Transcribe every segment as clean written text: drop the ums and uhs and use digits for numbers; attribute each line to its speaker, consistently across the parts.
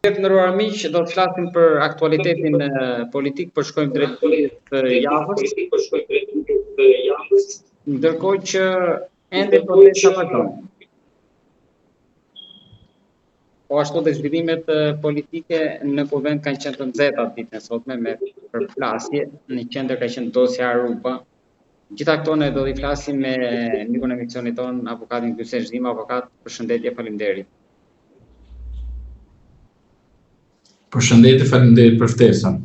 Speaker 1: Nderuar miq, do të flasim për aktualitetin politik, po shkojmë drejt ditës së javës, ndërkohë që ende protesta vazhdojnë. Po ashtu dhe zhvillimet politike në kuvend kanë qenë të nxehta ditën e sotme me përplasje, në qendër ka qenë dosja Aruba. Gjitha këto ne do t'i flasim me mikun e emisionit ton, avokatin Gylsen Zhima. Avokat, përshëndetje, faleminderit.
Speaker 2: Përshëndetje, faleminderit për ftesën.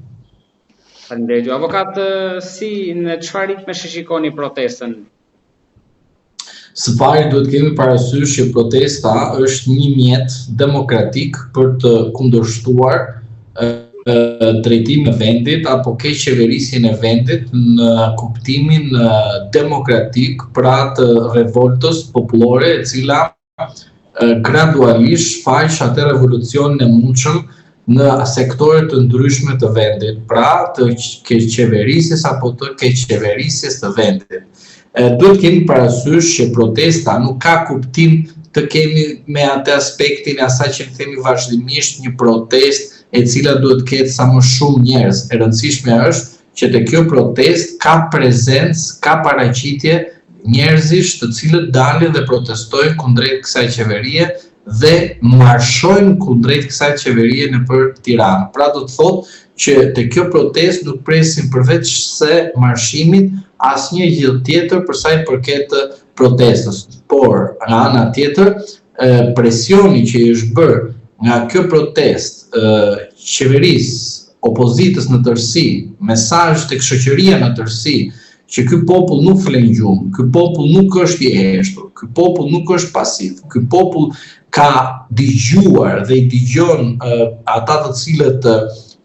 Speaker 1: Faleminderit. Avokat, si në çfarë ritme shikoni protestën?
Speaker 2: Së pari duhet kemi parasysh që protesta është një mjet demokratik për të kundërshtuar drejtimin e vendit apo keqeverisjen e vendit në kuptimin demokratik pra të revoltës popullore e cila gradualisht shfaq atë revolucionin e mundshëm në sektore të ndryshme të vendit, pra të keqeverisjes apo të keqeverisjes të vendit. Duhet kemi parasysh që protesta nuk ka kuptim të kemi me atë aspektin e asaj që themi vazhdimisht një protestë e cila duhet ketë sa më shumë njerëz. E rëndësishme është që te kjo protestë ka prezencë, ka paraqitje njerëzish të cilët dalin dhe protestojnë kundrejt kësaj qeverie dhe marshojnë kundrejt kësaj qeverie nëpër Tiranë. Pra do të thotë që te kjo protestë nuk presim përveç se marshimit asnjë gjë tjetër për sa i përket protestës. Por nga ana tjetër, presioni që i është bërë nga kjo protestë qeverisë, opozitës në tërësi, mesazh tek shoqëria në tërësi, që ky popull nuk flen gjumë, ky popull nuk është i heshtur, ky popull nuk është pasiv, ky popull ka dëgjuar dhe i dëgjon ata të cilët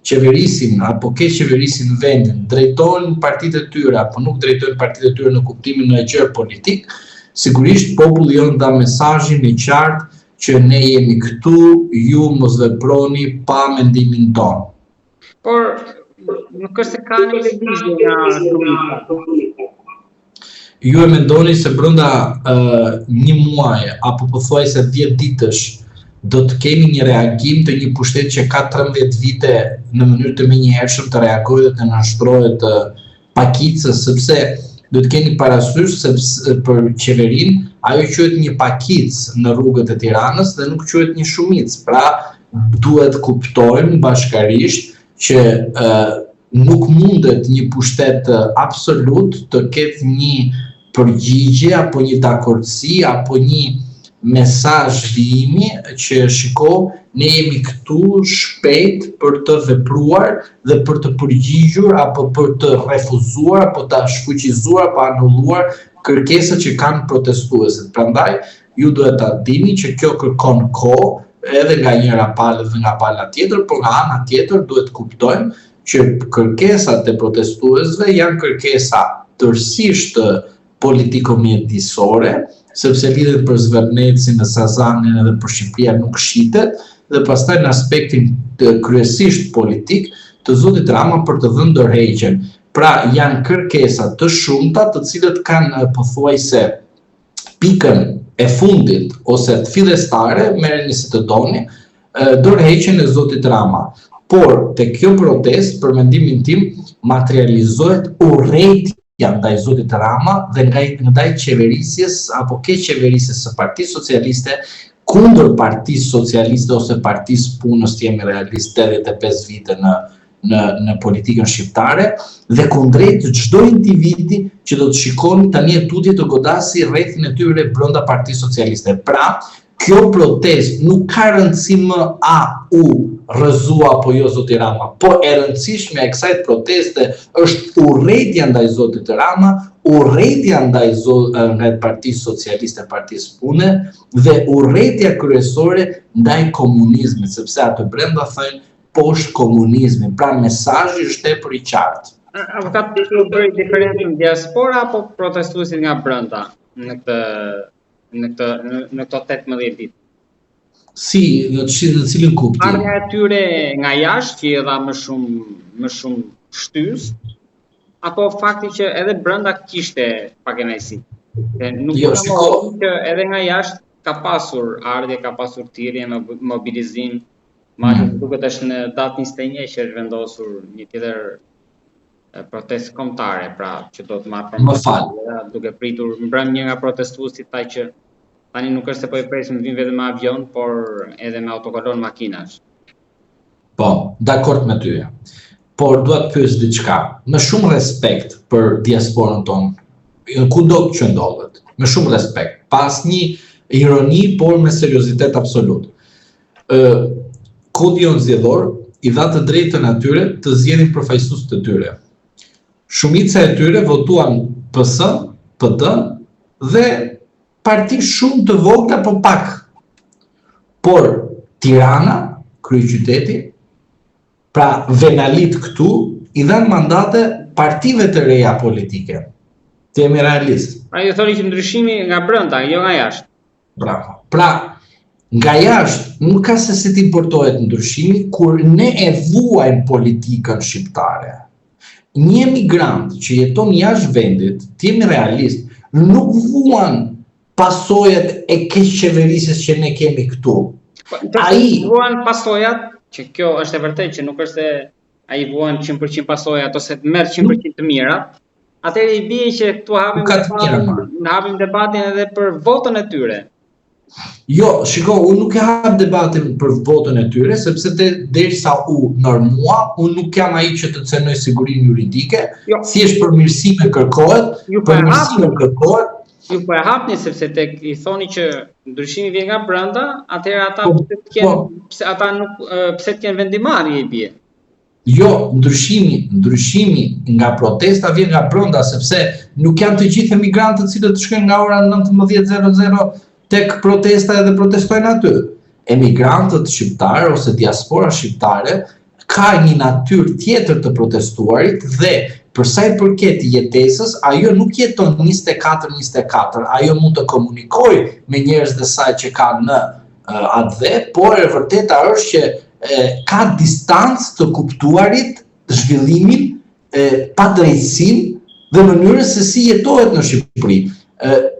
Speaker 2: qeverisin apo keqeverisin vendin, drejtojnë partitë e tyre apo nuk drejtojnë partitë e tyre në kuptimin e gjë politik, sigurisht populli jon dha mesazhin e qartë që ne jemi këtu, ju mos veproni pa mendimin ton.
Speaker 1: Por nuk është se ka një lëvizje nga shumica.
Speaker 2: Ju e mendoni se brenda një muaji apo pothuajse 10 ditësh do të kemi një reagim të një pushtet që ka 13 vite në mënyrë të menjëhershëm të reagojë dhe të nënshtrohet pakicës, sepse do të keni parasysh se për qeverinë ajo quhet një pakicë në rrugët e Tiranës dhe nuk quhet një shumicë. Pra duhet kuptojmë bashkarisht që nuk mundet një pushtet absolut të ketë një përgjigje apo një dakordsi apo një mesazh vijimi që shiko, ne jemi këtu shpejt për të vepruar dhe për të përgjigjur apo për të refuzuar apo të shfuqizuar apo anulluar kërkesat që kanë protestuesit. Prandaj ju duhet ta dini që kjo kërkon kohë edhe nga njëra palë dhe nga pala tjetër, por nga ana tjetër duhet kuptojmë që kërkesat e protestuesve janë kërkesa tërësisht politiko-mjedisore, sepse lidhet për Zvernecin, në Sazanin edhe për Shqipëria nuk shitet, dhe pastaj në aspektin kryesisht politik të zotit Rama për të dhënë dorëheqjen. Pra janë kërkesa të shumta të cilët kanë pothuajse pikën e fundit ose të fillestare, merreni si të doni, dorëheqjen e zotit Rama. Por te kjo protestë, për mendimin tim, materializohet urrëtia ndaj zotit Rama dhe ndaj qeverisjes apo keqeverisjes së Partisë Socialiste kundër Partisë Socialiste ose Partisë Punës, të jemi realist, 85 vite në politikën shqiptare dhe kundrejt çdo individi që do të shikoni tani e tutje të godasi rrethin e tyre brenda Partisë Socialiste. Pra, kjo protestë nuk ka rëndësi më a u rrëzua apo jo zoti Rama, po e rëndësishme e kësaj proteste është urrëtia ndaj zotit Rama, urrëtia ndaj Partisë Socialiste, Partisë Pune dhe urrëtia kryesore ndaj komunizmit, sepse atë brenda thënë poshtë komunizmin. Pra mesazhi është tepër i qartë.
Speaker 1: Avokat, do bëri diferencë në diaspora apo protestuesit nga brenda në këto 18 ditë?
Speaker 2: Si, në cilin kuptim?
Speaker 1: Ardha e tyre nga jashtë që i dha më shumë shtys, apo fakti që edhe brenda kishte pak kënaqësi? Nuk që edhe nga jashtë ka pasur ardhje, ka pasur thirrje, mobilizim, Madje duket është në datë 21 që është vendosur një tjetër protestë kombëtare, pra që do të marrë përmbajtje, duke pritur mbrëm një nga protestuesit tha që tani nuk është se po i presim të vinë vetëm me avion, por edhe me autokolon makinash.
Speaker 2: Po, dakord me ty. Por dua të pyes diçka. Me shumë respekt për diasporën tonë, kudo që ndodhet, me shumë respekt, pas një ironi, por me seriozitet absolut. Kodi jon zgjedhor i dha të drejtën atyre të zgjedhin përfaqësues të tyre. Shumica e tyre votuan PS, PD dhe parti shumë të vogla po pak. Por Tirana, kryeqyteti, pra venalit këtu, i dhanë mandate partive të reja politike. Të jemi realist.
Speaker 1: Pra ju thoni që ndryshimi nga brenda, jo nga jashtë.
Speaker 2: Bravo. Pra, nga jashtë nuk ka se si t'importohet ndryshimi kur ne e vuajmë politikën shqiptare. Një emigrant që jeton jashtë vendit, të jemi realist, nuk vuan pasojat e keqçeverisjes që ne kemi këtu.
Speaker 1: Ai vuan pasojat, që kjo është e vërtetë që nuk është se ai vuan 100% pasojat ose merr 100% të mirat. Atëherë i bie që këtu hapim debatin edhe për votën e tyre.
Speaker 2: Jo, shiko, unë nuk e hap debatin për votën e tyre, sepse derisa u normua, unë nuk jam ai që të cenoj sigurinë juridike, thjesht përmirësime kërkohet,
Speaker 1: Ju po e hapni sepse tek i thoni që ndryshimi vjen nga brenda, atëherë ata pse të kenë vendimarrje i bie.
Speaker 2: Jo, ndryshimi nga protesta vjen nga brenda, sepse nuk janë të gjithë emigrantët cilët shkojnë nga ora 19:00 tek protesta edhe protestojnë aty. Emigrantët shqiptarë ose diaspora shqiptare ka një natyrë tjetër të protestuarit dhe për sa i përket jetesës, ajo nuk jeton 24/24, ajo mund të komunikojë me njerëzit e saj që kanë në atë, por e vërteta është që ka distancë të kuptuarit zhvillimin, padrejtësinë dhe mënyrën se si jetohet në Shqipëri.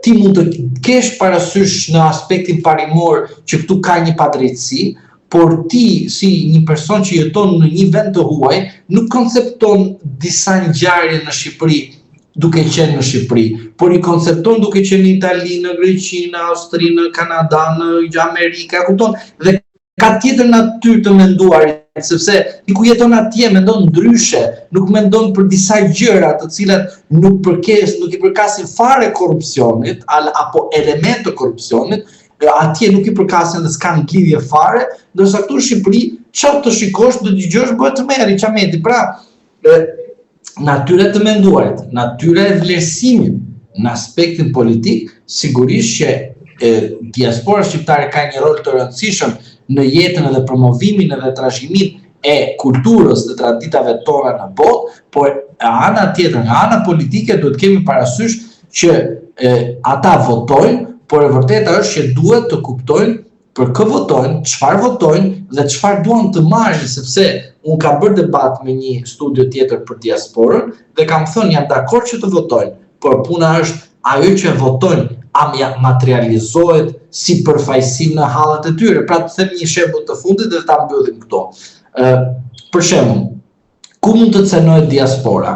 Speaker 2: Ti mund të kesh parasysh në aspektin parimor që këtu ka një padrejtësi, por ti si një person që jeton në një vend të huaj, nuk koncepton disa ngjarje në Shqipëri duke qenë në Shqipëri, por i koncepton duke qenë në Itali, në Greqi, në Austri, në Kanada, në Amerikë, kupton? Dhe ka tjetër natyrë të menduarit, sepse ti ku jeton atje mendon ndryshe, nuk mendon për disa gjëra të cilat nuk i përkasin fare korrupsionit apo element të korrupsionit, atje nuk i përkasin dhe s'kan lidhje fare, ndërsa këtu në Shqipëri çfarë të shikosh, të dëgjosh bëhet të merri çameti. Pra, natyra të menduarit, natyra e vlerësimit në aspektin politik, sigurisht që diaspora shqiptare ka një rol të rëndësishëm në jetën edhe promovimin edhe trashëgimimin e kulturës dhe traditave tona në botë, por ana tjetër, nga ana politike, duhet kemi parasysh që ata votojnë, por e vërteta është që duhet të kuptojnë për kë votojnë, çfarë votojnë dhe çfarë duan të marrin, sepse unë kam bërë debat me një studio tjetër për diasporën dhe kam thënë jam dakord që të votojnë, por puna është ajo që votojnë a materializohet si përfaqësim në hallet e tyre. Pra të them një shembull të fundit dhe ta mbyllim këto. Për shembull, ku mund të cenohet diaspora?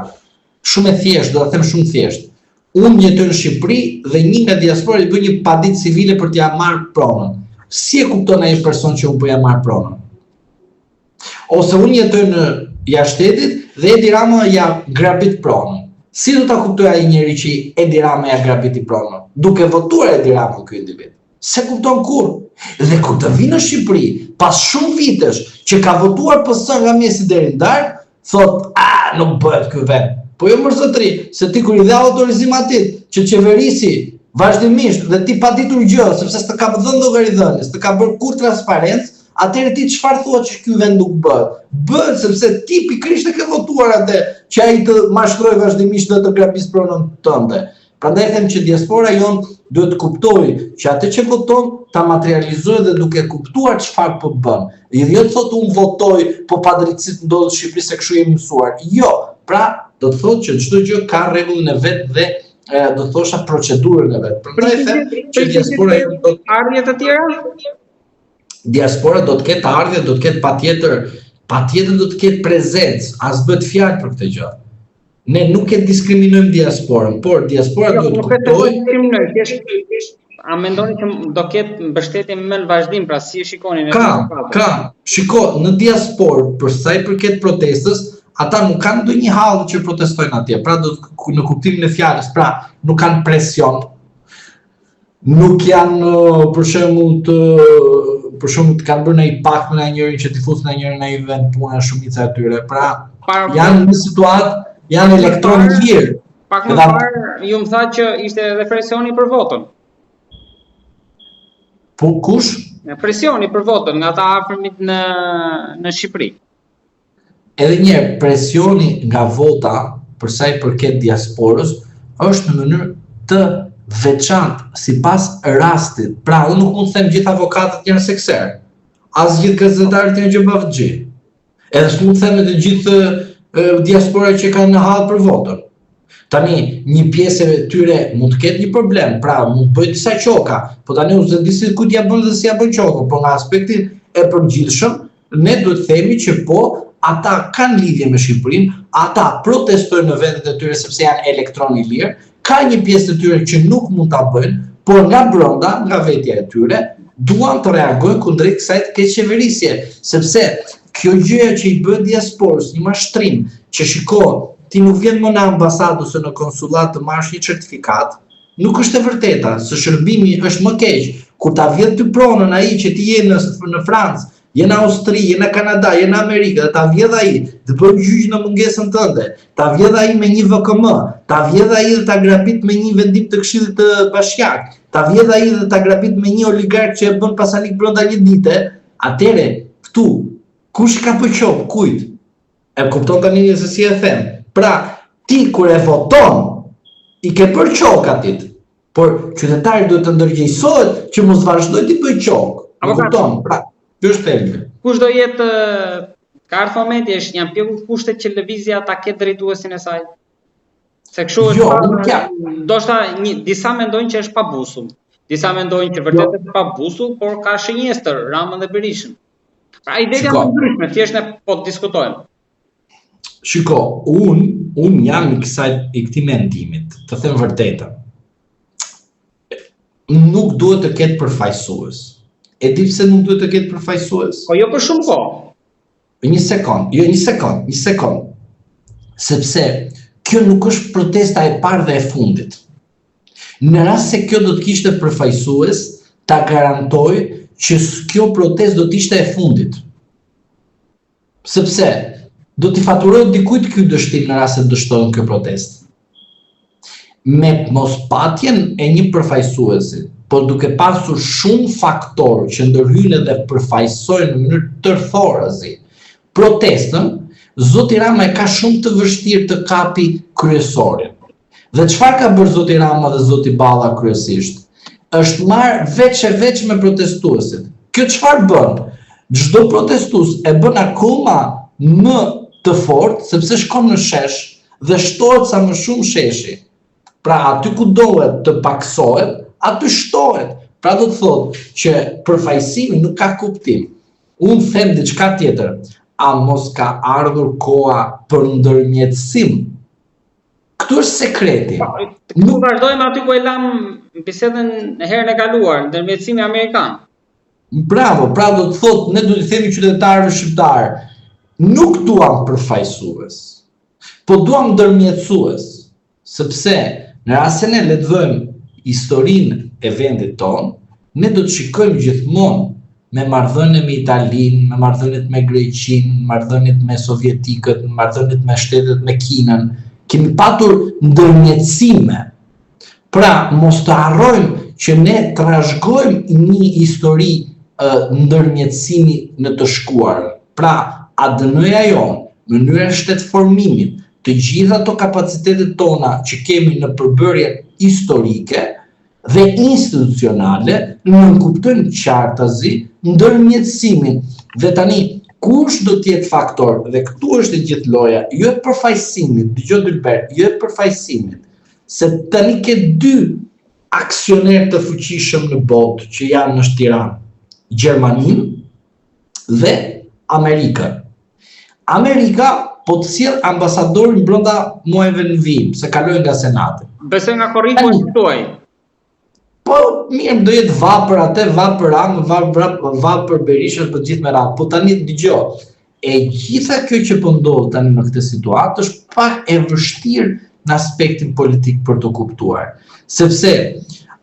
Speaker 2: Shumë e thjeshtë, do ta them shumë thjesht. Unë jetoj në Shqipëri dhe një nga diaspora i bën një paditë civile për t'ia marrë pronën. Si e kupton ai person që unë po ja marr pronën? Ose unë jetoj në jashtë shtetit dhe Edi Rama ja grabit pronën. Si do ta kuptoj ai njeri që Edi Rama ja grabiti pronën? Duke votuar Edi Rama ky individ. Se kupton kur. Dhe kur të vinë në Shqipëri, pas shumë vitesh që ka votuar PS nga mesi deri në darkë, thot, nuk bëhet ky vend. Po jo mërzotri, se ti kur i dhe autorizim atit që qeverisi vazhdimisht dhe ti pa ditur gjë, sepse s'të ka dhënë llogaridhënie, s'të ka bërë kur transparencë, atëherë ti çfarë thua që ky vend nuk bëhet? Bëhet sepse ti pikërisht e ke votuar atë që ai të mashtrojë vazhdimisht dhe të grabis pronën tënde. Prandaj them që diaspora jon duhet të kuptojë që atë që voton ta materializojë dhe duke kuptuar çfarë po bën. Jo të thotë unë votoj, po padrejtësi ndodhet në Shqipëri se kështu jemi mësuar. Jo, pra do të thotë që çdo gjë ka rregullin e vet dhe do thosha procedurën e vet. Prandaj them që diaspora jon do
Speaker 1: ardhje të tjera?
Speaker 2: diaspora do të ketë ardhje, do të ketë patjetër do të ketë prezencë, as bëhet fjalë për këtë gjë. Ne nuk e diskriminojmë diasporën, por diaspora duhet të kuptojë.
Speaker 1: A mendoni që do ketë mbështetje më në vazhdim, pra si e shikoni?
Speaker 2: Ka. Shiko, në diasporë, për sa i përket protestës, ata nuk kanë ndonjë hall që protestojnë atje. Pra në kuptimin e fjalës, pra nuk kanë presion. Nuk janë për shembull të kanë bërë ndonjë pakt me njërin që t'i fusin njërin në një vend puna shumica e tyre. Pra janë në situatë, janë elektron lirë.
Speaker 1: Pak më parë ju më tha që ishte edhe presioni për votën.
Speaker 2: Po kush?
Speaker 1: Presioni për votën nga ata afërmit në Shqipëri.
Speaker 2: Edhe një presioni nga vota për sa i përket diasporës është në mënyrë të veçantë sipas rastit. Pra, unë nuk mund të them gjithë avokatët janë sekser, as gjithë gazetarët janë gjëbavxhi. Edhe s'mund të them të gjithë diaspora që kanë në hall për votën. Tani, një pjesë e tyre mund të ketë një problem, pra mund të bëjë disa qoka, po tani unë se disi ku t'ja bën dhe si ja bën qokën, po nga aspektin e përgjithshëm, ne duhet të themi që po, ata kanë lidhje me Shqipërinë, ata protestojnë në vendet e tyre sepse janë elektron i lirë, ka një pjesë të tyre që nuk mund ta bëjnë, por nga brenda, nga vetja e tyre, duan të reagojnë kundrejt kësaj keqeverisje, sepse kjo gjëja që i bën diasporës, një mashtrim që shiko ti nuk vjen më në ambasadë ose në konsulat të marrësh një certifikat, nuk është e vërteta, se shërbimi është më keq. Kur ta vjedh ty pronën ai që ti je në Francë, je në Austri, je në Kanada, je në Amerikë, dhe ta vjedh ai të bëjë gjyq në mungesën tënde, ta vjedh ai me një VKM, ta vjedh ai dhe ta grabit me një vendim të Këshillit të Bashkiak, ta vjedh ai dhe ta grabit me një oligark që e bën pasanik brenda një dite, atëre këtu kush ka për qop, kujt? E kupton tani se si e them? Pra, ti kur e voton, i ke për qok atit, por qytetari duhet të ndërgjegjësohet që mos vazhdoj t'i bëj qok. Kupton? Pra, kjo është thelbi.
Speaker 1: Kush do jetë ka ardhur momenti është janë pjekur kushtet që lëvizja ta ketë drejtuesin e saj? Se kështu është, ndoshta disa mendojnë që është pabusull. Disa mendojnë që vërtet është pabusull, por ka shënjestër Ramën dhe Berishën. Pra ideja janë të ndryshme, thjesht ne po diskutojmë.
Speaker 2: Shiko, unë jam i këtij mendimit, të them vërtetën. Nuk duhet të ketë përfaqësues. E di pse nuk duhet të ketë përfaqësues?
Speaker 1: Po jo për shumë kohë.
Speaker 2: Një sekond. Sepse kjo nuk është protesta e parë dhe e fundit. Në rast se kjo do të kishte përfaqësues, ta garantoj që kjo protestë do të ishte e fundit. Sepse do t'i faturohet dikujt ky dështim në rast se dështohen kjo protestë. Me mospatjen e një përfaqësuesi, por duke pasur shumë faktorë që ndërhyjnë dhe përfaqësojnë në mënyrë tërthorazi protestën, Zoti Rama e ka shumë të vështirë të kapi kryesorin. Dhe çfarë ka bërë Zoti Rama dhe Zoti Balla kryesisht? Është marrë veç me protestuesit. Kjo çfarë bën? Çdo protestues e bën akoma më të fortë sepse shkon në shesh dhe shtohet sa më shumë sheshi. Pra aty ku dohet të paksohet, aty shtohet. Pra do të thotë që përfaqësimi nuk ka kuptim. Unë them diçka tjetër. A mos ka ardhur koha për ndërmjetësim? Këtu është sekreti.
Speaker 1: Nuk vazhdojmë aty ku e lam bisedën herën e kaluar, ndërmjetësimi amerikan.
Speaker 2: Bravo, pra do të thotë ne duhet të themi qytetarëve shqiptar, nuk duam përfaqësues, po duam ndërmjetësues, sepse në rast se ne lexojmë historinë e vendit tonë, ne do të shikojmë gjithmonë me marrëdhënie me Italinë, me marrëdhëniet me Greqinë, marrëdhëniet me sovjetikët, marrëdhëniet me shtetet me Kinën, kemi patur ndërmjetësime. Pra, mos të harrojmë që ne trashëgojmë një histori ndërmjetësimi në të shkuarën. Pra, ADN-ja jonë, mënyra e shtetformimit, të gjitha ato kapacitetet tona që kemi në përbërje historike dhe institucionale, nënkuptojnë qartazi ndërmjetësimin. Dhe tani, kush do të jetë faktor, dhe këtu është e gjithë loja, jo e përfaqësimit, dëgjoj Dilber, jo e përfaqësimit, se tani ke dy aksioner të fuqishëm në botë që janë në Tiranë. Gjermaninë dhe Amerikën. Amerika po të sjell ambasadorin brenda muajve në vijim, se kaloi nga Senati.
Speaker 1: Besoj nga korriku është tuaj.
Speaker 2: Po mirë, do jetë vapër atë, vapër Ramë, vapër Berisha, për gjithë me radhë. Po tani dëgjoj, e gjitha kjo që po ndodh tani në këtë situatë është pak e vështirë në aspektin politik për të kuptuar. Sepse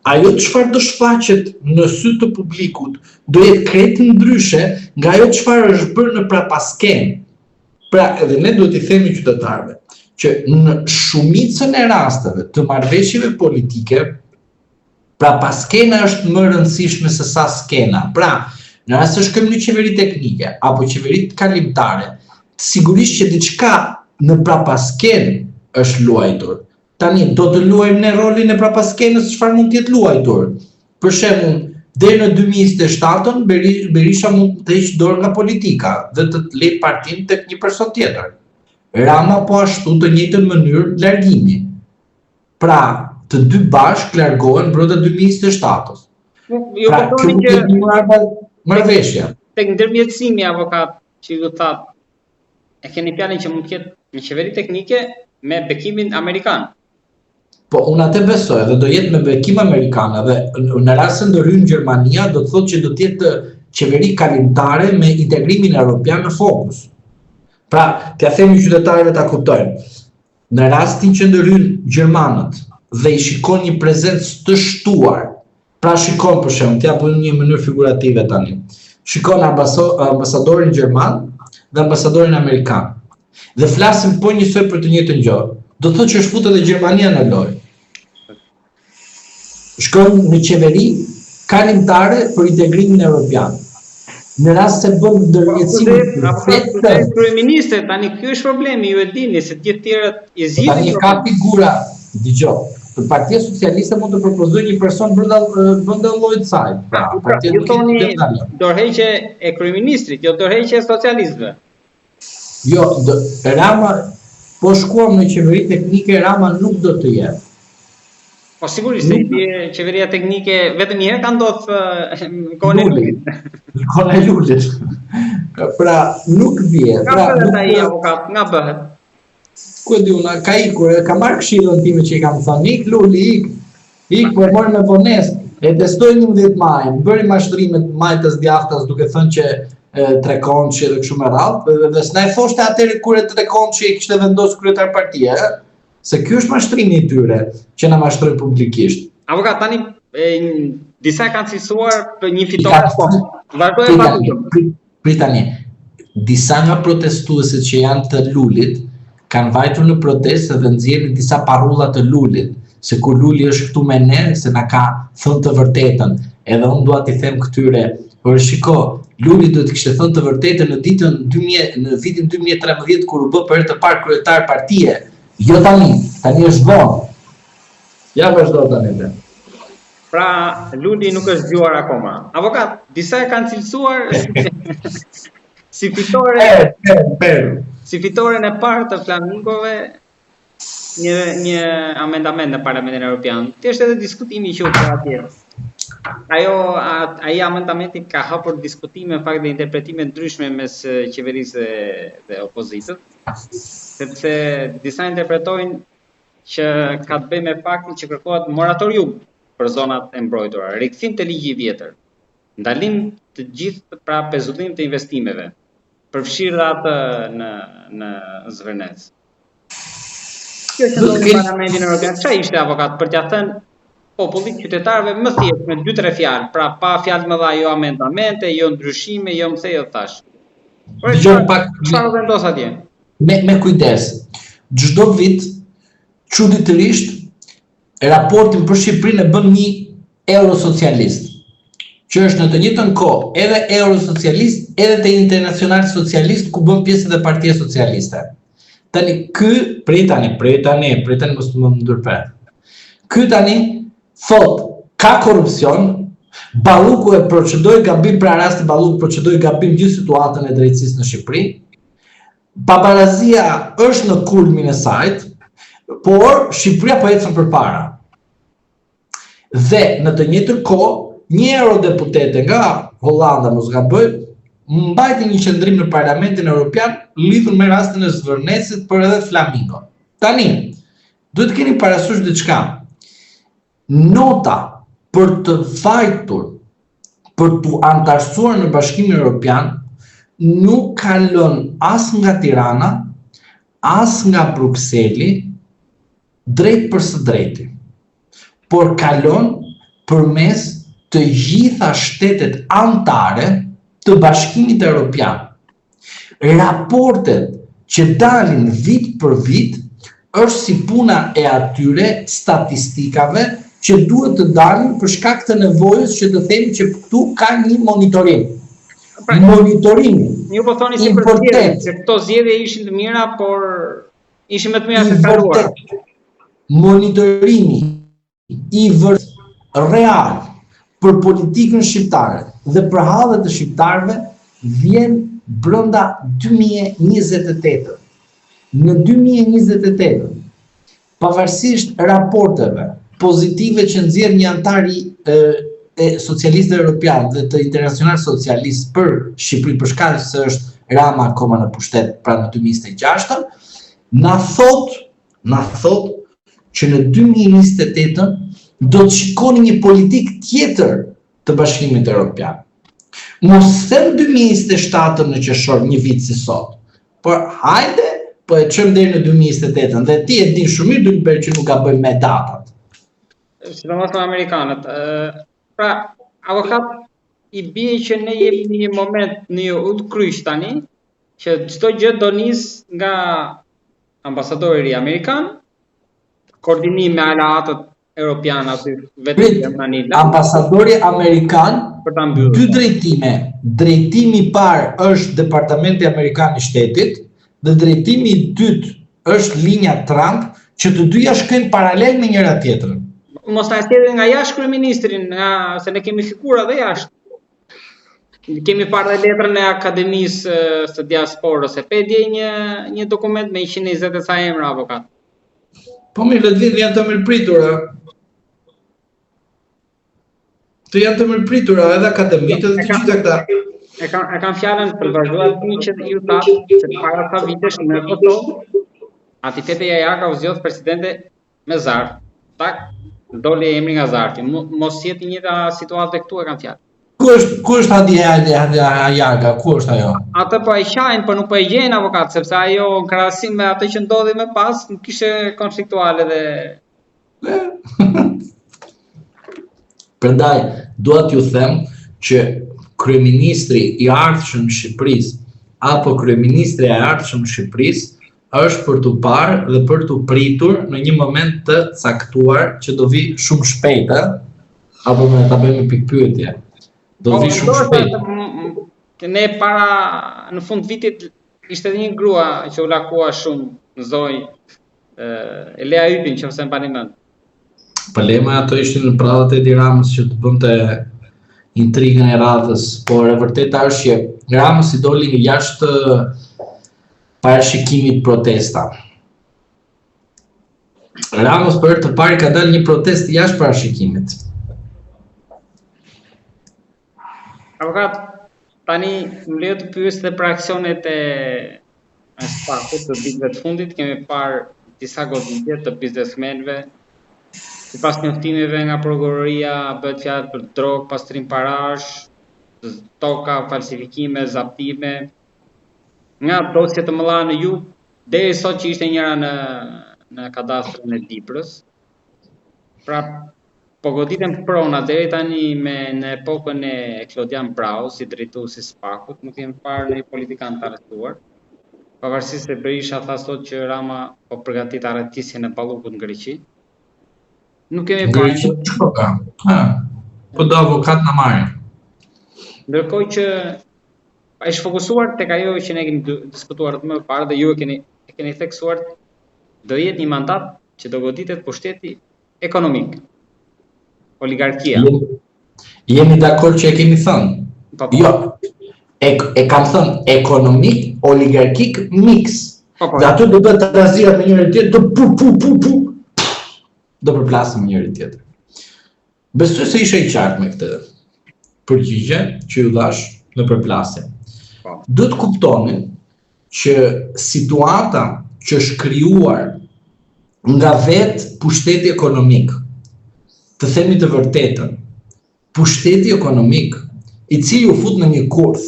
Speaker 2: ajo çfarë do shfaqet në sy të publikut do jetë krejt ndryshe nga ajo çfarë është bërë në prapaskenë. Pra, edhe ne duhet i themi qytetarëve që në shumicën e rasteve të marrëveshjeve politike, prapaskena është më rëndësishme se sa skena. Pra, në rast se shkojmë në qeveri teknike apo qeveri kalimtare, sigurisht që diçka në prapaskenë është luajtur. Tani do të luajmë në rolin e prapaskenës çfarë mund të jetë luajtur. Për shembull, deri në 2027 Berisha mund të heqë dorë nga politika dhe të lejë partinë tek një person tjetër. Rama po ashtu të njëjtën mënyrë largimi. Pra, të dy bashkë largohen brenda 2027-s.
Speaker 1: Jo kuptoni që
Speaker 2: marrëveshja.
Speaker 1: Tek ndërmjetësimi avokat që ju thatë, e keni fjalën që mund të ketë një qeveri teknike me bekimin amerikan.
Speaker 2: Po, unë atë besoj dhe do jetë me bekim amerikan dhe në rast se ndërhyjë Gjermania do të thotë që do të jetë qeveri kalimtare me integrimin evropian në fokus. Pra, t'ja themi qytetarëve ta kuptojnë. Në rastin që ndërhyjnë gjermanët dhe i shikon një prezencë të shtuar, pra shikon për shembull, t'ja bëjmë një mënyrë figurative tani. Shikon ambasadorin gjerman dhe ambasadorin amerikan. Dhe flasim po njësoj për të njëjtën gjë. Do të thotë që është futur edhe Gjermania në lojë. Shkon në qeveri kalimtare për integrimin evropian. Në rast se bën ndërmjetësim
Speaker 1: kryeministri, tani ky është problemi, ju e dini se të gjithë tjerët i zgjidhin.
Speaker 2: Tani ka figura, dëgjoj. Partia Socialiste mund të propozojë një person brenda llojit të saj.
Speaker 1: Ju thoni dorëheqje e kryeministrit, jo dorëheqje e socialistëve.
Speaker 2: Jo, Rama po shkuam në qeveri teknike, Rama nuk do të jetë.
Speaker 1: Po sigurisht, qeveria teknike vetëm një herë ka ndodhur në kohën e Lulit.
Speaker 2: Në kohën e Lulit. Pra, nuk vjen.
Speaker 1: Pra, nuk ai avokat, nga bëhet.
Speaker 2: Ku e di unë, ka ikur, ka marrë këshillën time që i kam thënë, ik Luli, ik, po mori me vonesë, e testoi 11 maj, bëri mashtrimet majtës djathtas duke thënë që Trekonçi dhe kështu me radhë, dhe s'na e foshte atëherë kur Trekonçi e kishte vendosur kryetar partia, se ky është mashtrimi i tyre që na mashtrojnë publikisht.
Speaker 1: Avokat, tani disa kanë cilësuar për një fitore. Vazhdoi pa.
Speaker 2: Prit tani. Disa nga protestuesit që janë të Lulit kanë vajtur në protestë dhe nxjerrin disa parrulla të Lulit, se kur Luli është këtu me ne, se na ka thënë të vërtetën. Edhe unë dua t'i them këtyre, por shiko, Luli do të kishte thënë të vërtetën në vitin 2013 kur u bë për herë të parë kryetar partie. Jo tani është vonë. Ja vazhdo tani.
Speaker 1: Pra, Luli nuk është zgjuar akoma. Avokat, disa e kanë cilësuar si fitore. Si fitoren e parë të flamingove një amendament në Parlamentin Evropian. Është edhe diskutimi që u bë atje. Ai amendamenti ka hapur diskutime në fakt dhe interpretime ndryshme mes qeverisë dhe opozitës. Sepse disa interpretojnë që ka të bëjë me faktin që kërkohet moratorium për zonat e mbrojtura, rikthim të ligjit i vjetër, ndalim të gjithë pra pezullim të investimeve, përfshirë atë në Zvërnec. Kjo që ndodhi në Parlamentin Evropian, çfarë ishte avokat për t'ia thënë popullit qytetarëve më thjesht me 2-3 fjalë, pra pa fjalë më dha, jo amendamente, jo ndryshime, jo mëse, jo thash. Por çfarë vendos atje?
Speaker 2: Me kujdes. Çdo vit çuditërisht raportin për Shqipërinë e bën një eurosocialist, që është në të njëjtën kohë edhe eurosocialist, edhe te internacional socialist ku bën pjesë edhe Partia Socialiste. Tani prej tani mos më ndërpret. Ky tani thot ka korrupsion, Balluku e procedoi gabim, pra rasti Balluku procedoi gabim gjithë situatën e drejtësisë në Shqipëri. Paparazia është në kulmin e saj, por Shqipëria po ecën përpara. Dhe në të njëjtën kohë, një eurodeputete nga Hollanda mos gaboj, mbajti një qendrim në Parlamentin Evropian lidhur me rastin e Zvërnesit për edhe Flamingo. Tani, duhet keni parasysh diçka. Nota për të fajtur për të antarësuar në Bashkimin Evropian nuk kalon as nga Tirana, as nga Brukseli, drejt për së drejti, por kalon përmes të gjitha shtetet anëtare të Bashkimit Evropian. Raportet që dalin vit për vit është si puna e atyre statistikave që duhet të dalin për shkak të nevojës që të themi që këtu ka një monitorim. Monitorimi.
Speaker 1: Ju po thoni si për zgjedhje, se këto zgjedhje ishin të mira, por ishin më të mira se kaluara.
Speaker 2: Monitorimi i vërtet real për politikën shqiptare dhe për hallet e shqiptarëve vjen brenda 2028. Në 2028, pavarësisht raporteve pozitive që nxjerr një antar i socialistëve evropian dhe të internacional socialist për Shqipëri, për shkak se është Rama akoma në pushtet pra në 2026, na thot që në 2028 do të shikoni një politik tjetër të Bashkimit Evropian. Mos them 2027 në qershor, një vit si sot, por hajde, po e çojmë deri në 2028 dhe ti e din shumë mirë duke bërë që nuk ka bëjmë me datat.
Speaker 1: Sidomos me amerikanët. Pra, avokat, i bie që ne jemi në një moment në një udhkryq tani, që çdo gjë do nis nga ambasadori i amerikan, koordinim me aleatët europian aty vetë Gjermani.
Speaker 2: Ambasadori amerikan dy drejtime. Drejtimi i parë është Departamenti Amerikan i Shtetit dhe drejtimi i dytë është linja Trump, që të dyja shkojnë paralel me njëra tjetrën.
Speaker 1: Mos ta sjellin nga jashtë kryeministrin, se ne kemi figura dhe jashtë. Kemi parë dhe letrën e Akademisë së Diasporës, e pe dje një dokument me 120 e sa emra, avokat.
Speaker 2: Po mirë, le të vinë, janë të mirëpritura. Të janë të mirëpritura edhe akademitët dhe të gjitha këta.
Speaker 1: E kam fjalën për vazhduar të që ju thatë se para sa vitesh në Kosovë, Atifete Jajaka u zgjodh presidente me zarf. Tak, doli emri nga zarfi. Mos jeti njëta situatë këtu, e kam fjalë.
Speaker 2: Ku është Adi Jajaka? Ku është ajo?
Speaker 1: Atë po e qajnë, po nuk po e gjenë avokat, sepse ajo në krahasim me atë që ndodhi më pas, nuk ishte konfliktuale dhe
Speaker 2: Prandaj, dua t'ju them që kryeministri i ardhshëm i Shqipërisë apo kryeministri i ardhshëm i Shqipërisë është për t'u parë dhe për t'u pritur në një moment të caktuar që do vi shumë shpejt, apo me ta bëjmë pikpyetje. Do vi shumë shpejt.
Speaker 1: Ne para në fund vitit ishte edhe një grua që u lakua shumë në Zoj, Elea Ypin, nëse më bani mend.
Speaker 2: Problema ato ishin në prallat e Edi Ramës që të bënte intrigën e radhës, por e vërteta është që Ramës i doli nga jashtë parashikimit protesta. Ramës për të parë ka dalë një protest jashtë parashikimit.
Speaker 1: Avokat, tani më lejo të pyes dhe për aksionet e spakut të ditëve të fundit, kemi parë disa goditje të biznesmenëve. Sipas njoftimeve nga prokuroria bëhet fjalë për drogë, pastrim parash, toka, falsifikime, zaptime. Nga dosje të mëdha në Jug, deri sot që ishte njëra në kadastrën e Diprës. Pra, po goditen prona deri tani në epokën e Klodian Brau, si drejtuesi i Spakut, nuk kemi parë një politikan të arrestuar. Pavarësisht se Berisha tha sot që Rama po përgatit arretisjen e Ballukut në Greqi. Nuk kemi parë.
Speaker 2: Po do avokat na marrin.
Speaker 1: Ndërkohë që është fokusuar tek ajo që ne kemi diskutuar më parë dhe ju e keni theksuar, do jetë një mandat që do goditet pushteti ekonomik. Oligarkia.
Speaker 2: Jemi dakord që e kemi thënë. Jo. E kam thënë ekonomik, oligarkik mix. Dhe aty do të trazirat me njëri tjetër, do përplasim njëri tjetër. Besoj se ishe i qartë me këtë. përgjigje që ju dhash në përplasje. Do të kuptoni që situata që është krijuar nga vetë pushteti ekonomik, të themi të vërtetën, pushteti ekonomik, i cili u fut në një kurth,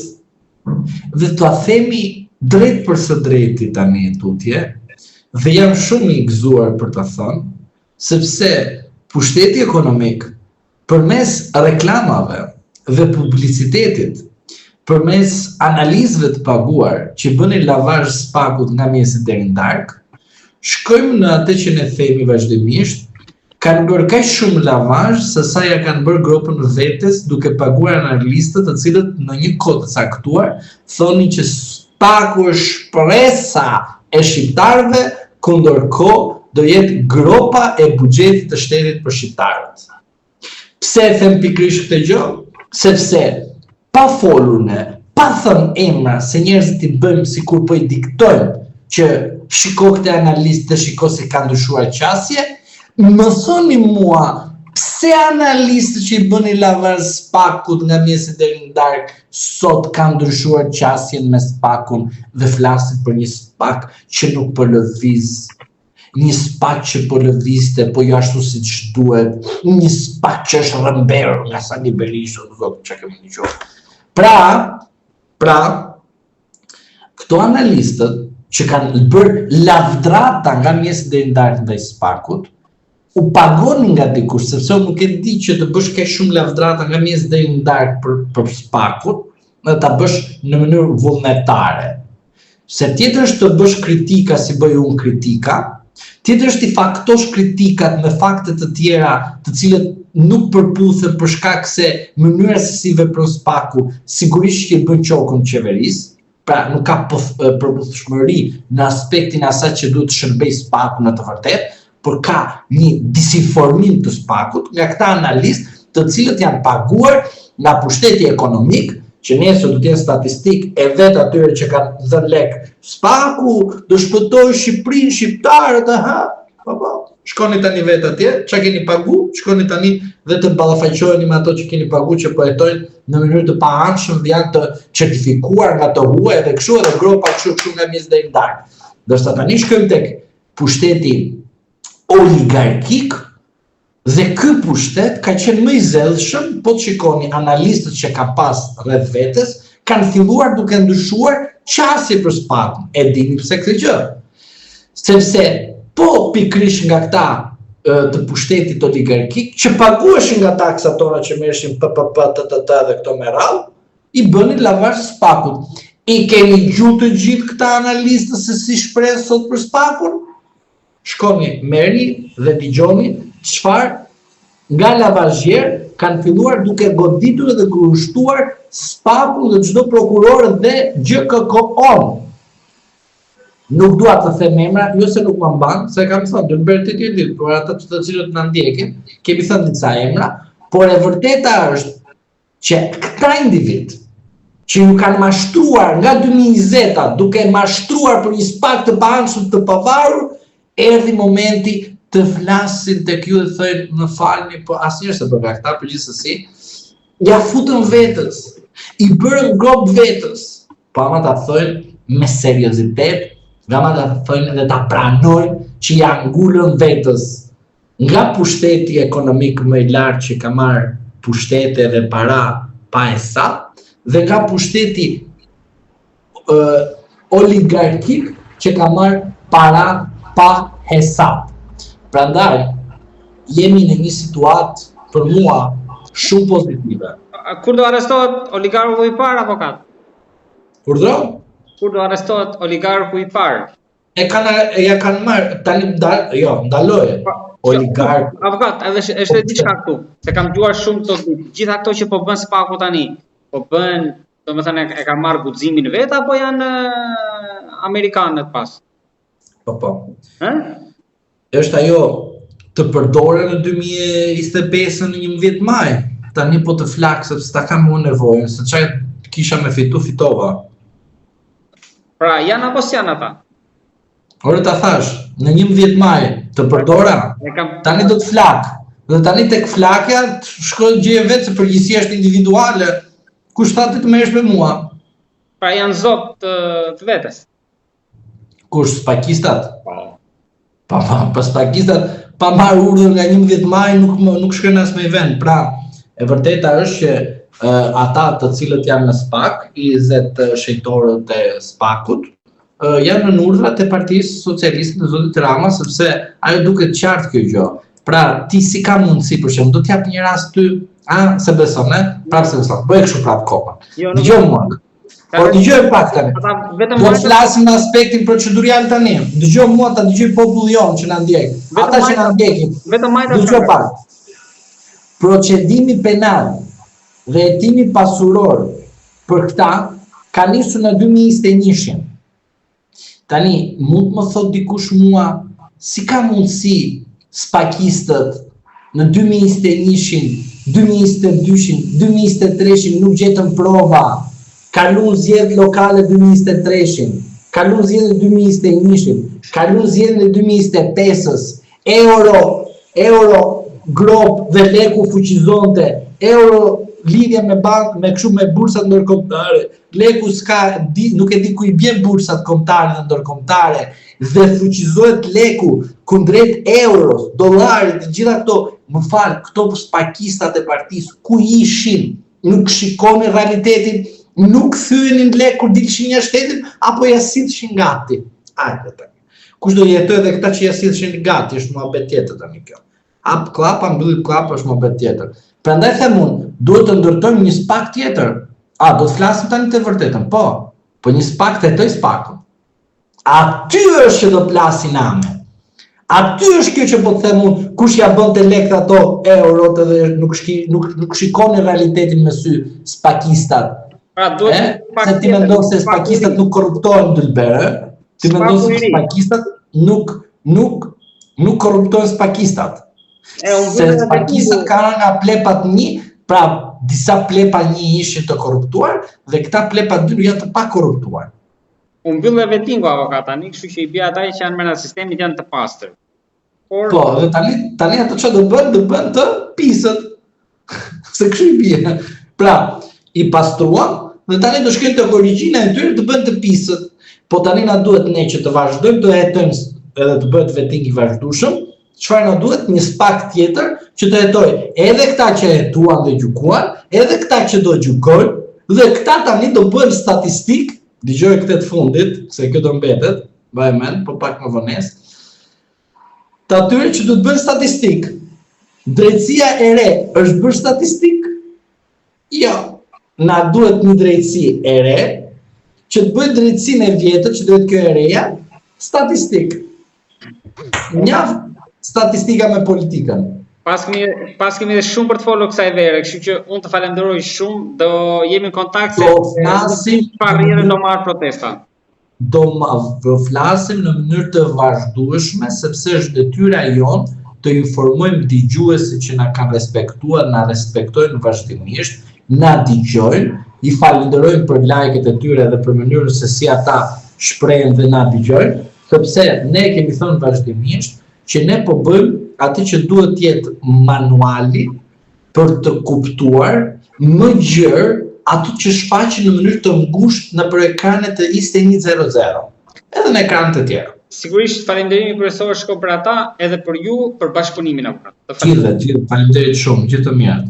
Speaker 2: dhe të themi drejt për së drejti tani e tutje, dhe jam shumë i gëzuar për të thënë, sepse pushteti ekonomik, përmes reklamave dhe publicitetit, përmes analizëve të paguar që bënin lavazh spakut nga mjesi deri në darkë, shkojmë në atë që ne themi vazhdimisht, kanë bërë kaq shumë lavazh se sa ja kanë bërë gropën vetes duke paguar analistët të cilët në një kohë të caktuar thonin që spaku është shpresa e shqiptarëve, kundërkohë do jetë gropa e buxhetit të shtetit për shqiptarët. Pse e them pikërisht këtë gjë? Sepse pa folurne, pa thënë emra se njerëzit i bëjmë sikur po i diktojmë që shiko këtë analistë dhe shiko se ka ndryshuar qasje, më thoni mua pse analistët që i bëni lavazh spakut nga mjesi deri në darkë sot kanë ndryshuar qasjen me spakun dhe flasin për një spak që nuk po lëviz, një spak që po lëvizte po jo ashtu siç duhet, një spak që është rëmberë nga Sali Berisha, çka kemi dëgjuar. Pra, këto analistët që kanë bërë lavdrata nga mjesi deri në darkë ndaj spakut, u pagonin nga dikush, sepse unë nuk e di që të bësh kaq shumë lavdrata nga mjesi deri në darkë për spakut, dhe ta bësh në mënyrë vullnetare. Se tjetër është të bësh kritika si bëj unë kritika, tjetër është i faktosh kritikat me fakte të tjera të cilët nuk përputhen për shkak se mënyra se si vepron spaku sigurisht që i bën qokën qeverisë, pra nuk ka përputhshmëri në aspektin asaj që duhet të shërbejë spaku në të vërtetë, por ka një disinformim të spakut nga këta analistë të cilët janë paguar nga pushteti ekonomik, që nesër do të jenë statistik e vetë atyre që kanë dhënë lek spaku, do shpëtoj Shqipërinë, shqiptarët, shkoni tani vetë atje, çka keni pagu, shkoni tani dhe të ballafaqoheni me ato që keni pagu që po jetojnë në mënyrë të paanshëm dhe janë të certifikuar nga të huaj dhe kështu edhe gropa kështu nga mjes deri në darkë. Ndërsa tani shkojmë tek pushteti oligarkik dhe ky pushtet ka qenë më i zellshëm, po të shikoni analistët që ka pas rreth vetes kanë filluar duke ndryshuar qasje për spakun. E dini pse këtë gjë? Sepse po pikërisht nga këta të pushtetit oligarkik që paguheshin nga taksatora që merreshin PPP, TTT dhe këto me radhë, i bënin lavazh spakut. I keni gjuar të gjithë këta analistë se si shprehen sot për spakun? Shkoni, merrni dhe dëgjoni çfarë nga lavazhier kanë filluar duke goditur dhe grushtuar spaku dhe çdo prokuror dhe GKK-on. Nuk dua të them emra, jo se nuk më mban, se kam thënë do të bëj të tjerë ditë, por ata të cilët na ndjekin, kemi thënë disa emra, por e vërteta është që këta individ që ju kanë mashtruar nga 2020-a, duke mashtruar për një spak të paanshëm të pavarur, erdhi momenti të flasin tek ju dhe thojnë më falni, po asnjëherë se bëra këta përgjithësi, ja futën vetës, i bërën grop vetës, po ama ta thojnë me seriozitet, nga ma ta thojnë dhe ta pranojnë që janë ngulën vetës nga pushteti ekonomik më i lartë që ka marrë pushtete dhe para pa hesap, dhe nga pushteti oligarkik që ka marrë para pa hesap. Prandaj, jemi në një situatë për mua shumë pozitive.
Speaker 1: Kur do arrestohet oligarku i parë, avokat?
Speaker 2: Kur do?
Speaker 1: Kur do arrestohet oligarku i parë?
Speaker 2: Ja kanë marrë, tani ndaloje. Oligarku.
Speaker 1: Avokat, është diçka këtu, se kam dëgjuar shumë këto ditë. Gjitha këto që po bën spaku tani, po bën, domethënë e kanë marrë guximin vet apo janë amerikanët pas?
Speaker 2: Po. Është ajo të përdore në 2025 në 11 maj. Tani po të flak sepse ta kam unë nevojën, se çfarë kisha me fitova.
Speaker 1: Pra, janë apo s'janë ata?
Speaker 2: Ore ta thash, në 11 maj të përdora, tani do të flak. Dhe tani tek flakja shkoj gjeje vetë se përgjithësia është individuale. Kush tha ti të merresh me mua?
Speaker 1: Pra janë zot të vetes.
Speaker 2: Kush spakistat? Pa spakistat pa marrë urdhër nga 11 maj nuk shkojnë as me vend. Pra, e vërteta është që ata të cilët janë në SPAK, 20 shejtorët e SPAK-ut, janë në urdhrat e Partisë Socialiste të zotit Rama, sepse ajo duket qartë kjo gjë. Pra, ti si ka mundësi, për shembull, do t'jap një rast ty, se beson, prapë se beson, bëj kështu prapë kokën. Dëgjoj mua. Por dëgjoj pak tani. Do të flasim në aspektin procedurial tani. Dëgjoj mua, ta dëgjoj populli jon që na ndjek. Ata që na ndjekin. Dëgjoj pak. Procedimi penal dhe hetimi pasuror për këta ka nisur në 2021. Tani, mund të më thot dikush mua, si ka mundësi spakistët në 2021-shin, 2022-shin, 2023-shin nuk gjetën prova, kalun zgjedhjet lokale 2023-shin, kalun zgjedhjet 2021-shin, kalun zgjedhjet 2025-s, euro, grop dhe leku fuqizonte, euro lidhje me bank, me kështu me bursat ndërkombëtare, leku nuk e di ku i bjen bursat kombëtare dhe ndërkombëtare, dhe fuqizohet leku kundrejt euros, dollarit, të gjitha këto, më fal, këto spakistat e partisë ku ishin, nuk shikonin realitetin, nuk thyenin lek kur dilshin jashtë shtetit, apo ja sillshin gati. Hajde tani. Kush do jetojë edhe këta që ja sillshin gati, është mohabet tjetër tani kjo. Hap klapa, mbyll klapa, është mohabet tjetër. Prandaj them unë, duhet të ndërtojmë një SPAK tjetër. Do të flasim tani të vërtetën, po një SPAK të hetoj SPAK-ën. Aty është që do të flasin ame. Aty është kjo që po të them unë, kush ja bënte lekët ato eurot edhe nuk shikoni realitetin me sy spakistat. Se ti mendon se spakistat nuk korruptohen Dylberë, ti mendon se spakistat nuk korruptohen spakistat. Se spakistat kanë nga plepat 1, pra disa plepa 1 ishin të korruptuar dhe këta plepa 2 janë të pa korruptuar.
Speaker 1: Unë mbyll dhe vetingo avokat tani, kështu që i bie ata që janë brenda sistemit janë të pastër.
Speaker 2: Po, dhe tani ato që do bën të pisët. Se kështu i bie. Pra, i pastruan dhe tani do shkojnë te origjina e tyre të bën të pisët. Po tani na duhet ne që të vazhdojmë të hetojmë edhe të bëhet veting i vazhdueshëm. Çfarë na duhet? Një SPAK tjetër që të hetojë edhe këta që hetuan dhe gjykuan, edhe këta që do gjykojnë, dhe këta tani do bëjnë statistikë. Dëgjoj këtë të fundit, se kjo do mbetet, vaj mend, po pak më vonesë. Të atyre që do të bëjnë statistikë. Drejtësia e re është bërë statistikë? Jo. Na duhet një drejtësi e re, që të bëjë drejtësinë e vjetër, që duhet kjo e reja, statistikë. Njaf statistika me politikën.
Speaker 1: Pas kemi dhe shumë për të folur kësaj vere, kështu që unë të falenderoj shumë, do jemi në kontakt se parrire do marrë protesta.
Speaker 2: Do flasim në mënyrë të vazhdueshme, sepse është detyra jonë të informojmë dëgjuesit që na kanë respektuar, na respektojnë vazhdimisht, na dëgjojnë, i falenderojmë për like-et e tyre dhe për mënyrën se si ata shprehen dhe na dëgjojnë, sepse ne kemi thënë vazhdimisht që ne po bëjmë atë që duhet të jetë manuali për të kuptuar më gjerë ato që shfaqen në mënyrë të ngushtë në për ekranet të IS100, edhe në ekranet të tjera.
Speaker 1: Sigurisht falenderimi kryesor shkon për ata edhe për ju për bashkëpunimin apo.
Speaker 2: Gjithë, falenderit shumë, gjithë të mirë.